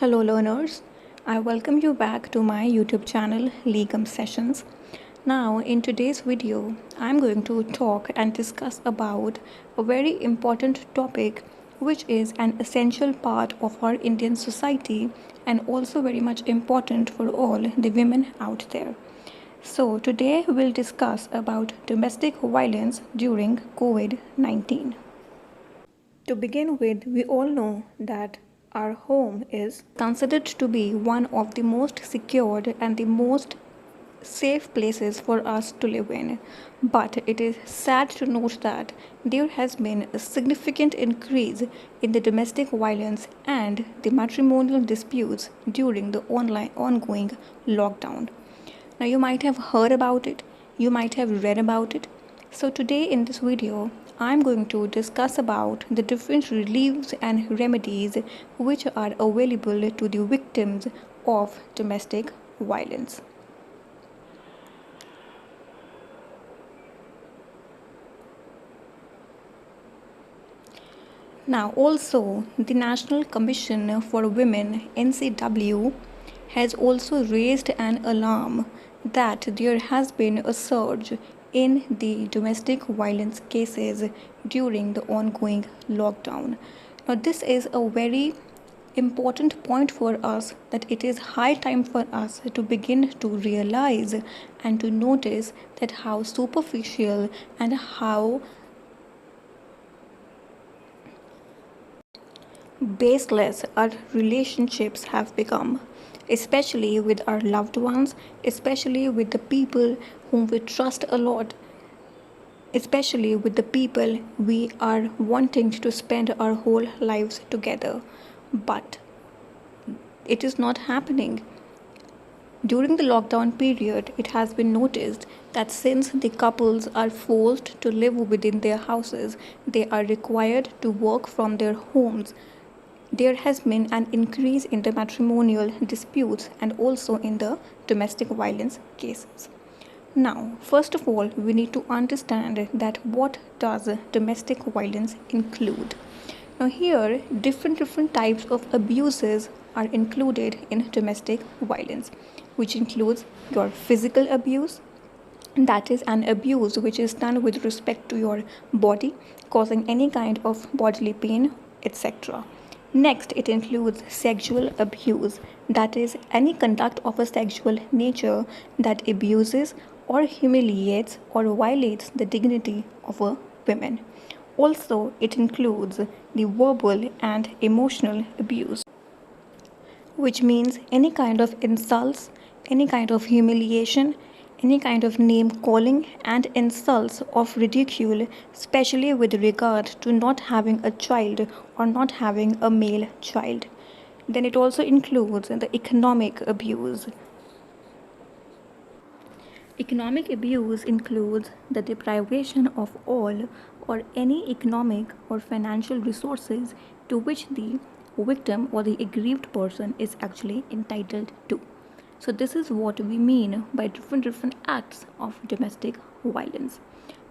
Hello, learners. I welcome you back to my YouTube channel, Legum Sessions. Now, in today's video, I'm going to talk and discuss about a very important topic, which is an essential part of our Indian society and also very much important for all the women out there. So, today we'll discuss about domestic violence during COVID-19. To begin with, we all know that our home is considered to be one of the most secured and the most safe places for us to live in. But it is sad to note that there has been a significant increase in the domestic violence and the matrimonial disputes during the ongoing lockdown. Now, you might have heard about it, you might have read about it. So, today in this video, I'm going to discuss about the different reliefs and remedies which are available to the victims of domestic violence. Now, also, the National Commission for Women, NCW, has also raised an alarm that there has been a surge in the domestic violence cases during the ongoing lockdown. Now, this is a very important point for us, that it is high time for us to begin to realize and to notice that how superficial and how baseless our relationships have become, especially with our loved ones, especially with the people whom we trust a lot, especially with the people we are wanting to spend our whole lives together. But it is not happening. During the lockdown period, it has been noticed that since the couples are forced to live within their houses, they are required to work from their homes. There has been an increase in the matrimonial disputes and also in the domestic violence cases. Now, first of all, we need to understand that what does domestic violence include? Now, here different types of abuses are included in domestic violence, which includes your physical abuse, that is an abuse which is done with respect to your body, causing any kind of bodily pain, etc. Next, it includes sexual abuse, that is any conduct of a sexual nature that abuses or humiliates or violates the dignity of a woman. Also, it includes the verbal and emotional abuse, which means any kind of insults, any kind of humiliation, any kind of name calling and insults of ridicule, especially with regard to not having a child or not having a male child. Then it also includes the economic abuse. Economic abuse includes the deprivation of all or any economic or financial resources to which the victim or the aggrieved person is actually entitled to. So this is what we mean by different acts of domestic violence.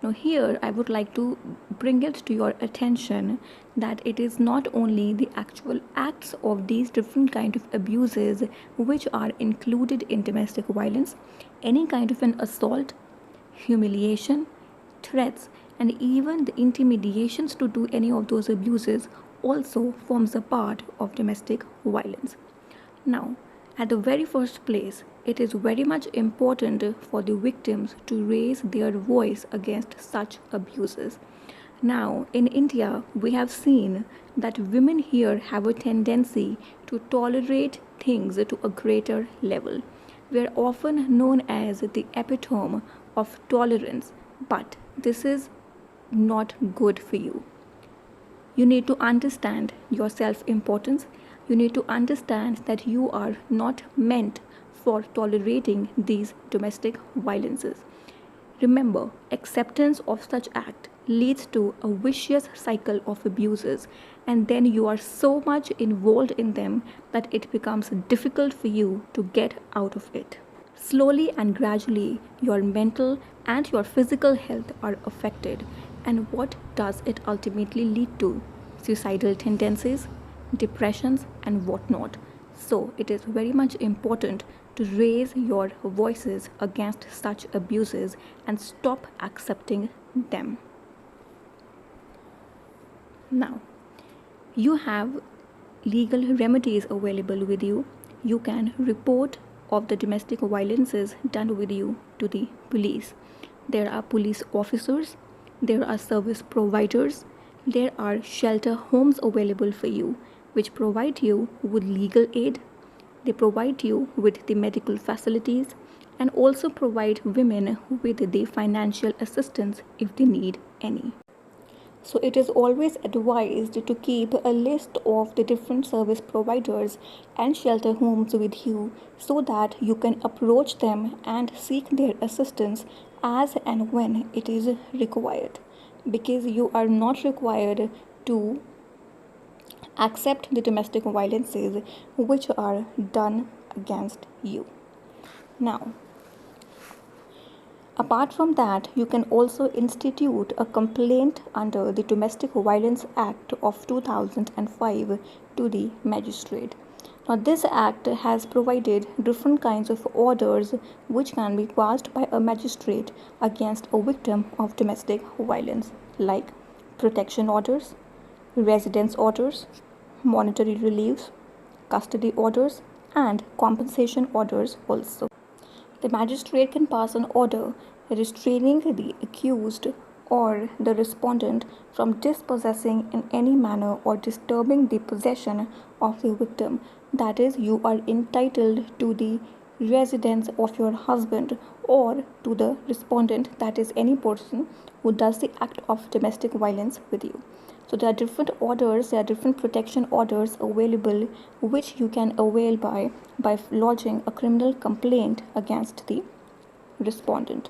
Now here I would like to bring it to your attention that it is not only the actual acts of these different kind of abuses which are included in domestic violence. Any kind of an assault, humiliation, threats, and even the intimidations to do any of those abuses also forms a part of domestic violence. Now, at the very first place, it is very much important for the victims to raise their voice against such abuses. Now, in India, we have seen that women here have a tendency to tolerate things to a greater level. We are often known as the epitome of tolerance, but this is not good for you. You need to understand your self-importance. You need to understand that you are not meant for tolerating these domestic violences. Remember, acceptance of such act leads to a vicious cycle of abuses, and then you are so much involved in them that it becomes difficult for you to get out of it. Slowly and gradually, your mental and your physical health are affected. And what does it ultimately lead to? Suicidal tendencies, depressions, and whatnot. So it is very much important to raise your voices against such abuses and stop accepting them. Now, you have legal remedies available with you. You can report of the domestic violences done with you to the police. There are police officers, there are service providers, there are shelter homes available for you, which provide you with legal aid. They provide you with the medical facilities and also provide women with the financial assistance if they need any. So it is always advised to keep a list of the different service providers and shelter homes with you so that you can approach them and seek their assistance as and when it is required, because you are not required to accept the domestic violences which are done against you. Now, apart from that, you can also institute a complaint under the Domestic Violence Act of 2005 to the magistrate. Now, this act has provided different kinds of orders which can be passed by a magistrate against a victim of domestic violence, like protection orders, residence orders, monetary reliefs, custody orders, and compensation orders also. The magistrate can pass an order restraining the accused or the respondent from dispossessing in any manner or disturbing the possession of the victim. That is, you are entitled to the residence of your husband or to the respondent, that is, any person who does the act of domestic violence with you. So there are different orders, there are different protection orders available which you can avail by lodging a criminal complaint against the respondent.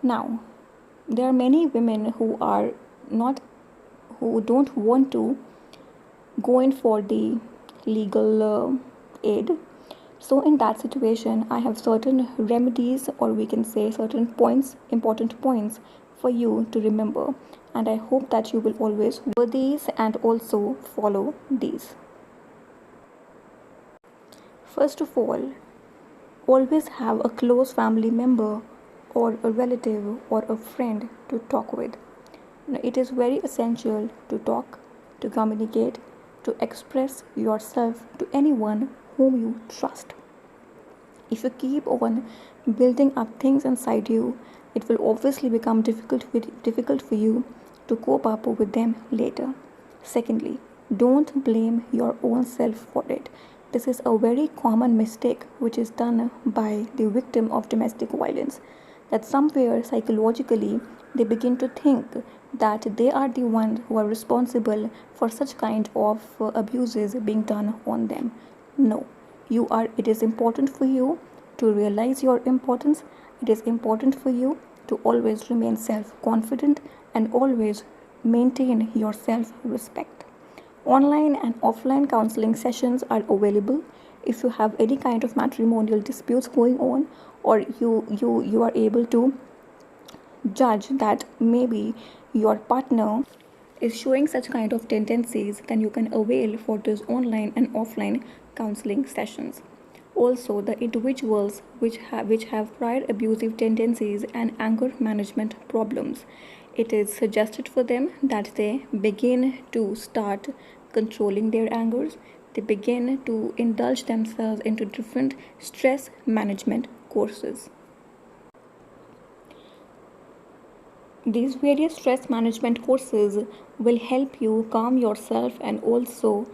Now, there are many women who don't want to go in for the legal aid. So in that situation, I have certain remedies, or we can say certain points, important points for you to remember, and I hope that you will always remember these and also follow these. First of all, always have a close family member or a relative or a friend to talk with. Now, it is very essential to talk, to communicate, to express yourself to anyone whom you trust. If you keep on building up things inside you, it will obviously become difficult for you to cope up with them later. Secondly, don't blame your own self for it. This is a very common mistake which is done by the victim of domestic violence, that somewhere psychologically they begin to think that they are the ones who are responsible for such kind of abuses being done on them. No, you are. It is important for you to realize your importance. It is important for you to always remain self-confident and always maintain your self-respect. Online and offline counseling sessions are available. If you have any kind of matrimonial disputes going on, or you are able to judge that maybe your partner is showing such kind of tendencies, then you can avail for those online and offline counseling sessions. Also, the individuals which have prior abusive tendencies and anger management problems, it is suggested for them that they begin to start controlling their angers. They begin to indulge themselves into different stress management courses. These various stress management courses will help you calm yourself and also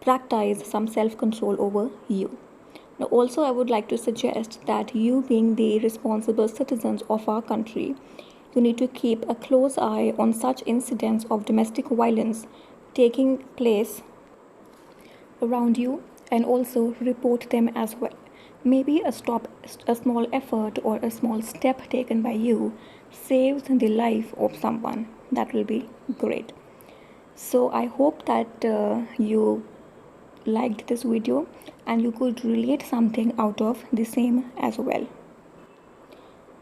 practice some self-control over you. Now, also, I would like to suggest that you, being the responsible citizens of our country, you need to keep a close eye on such incidents of domestic violence taking place around you and also report them as well. Maybe a small effort or a small step taken by you saves the life of someone. That will be great. So I hope that you liked this video and you could relate something out of the same as well.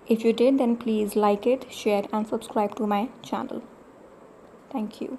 If you did, then please like it, share and subscribe to my channel. Thank you.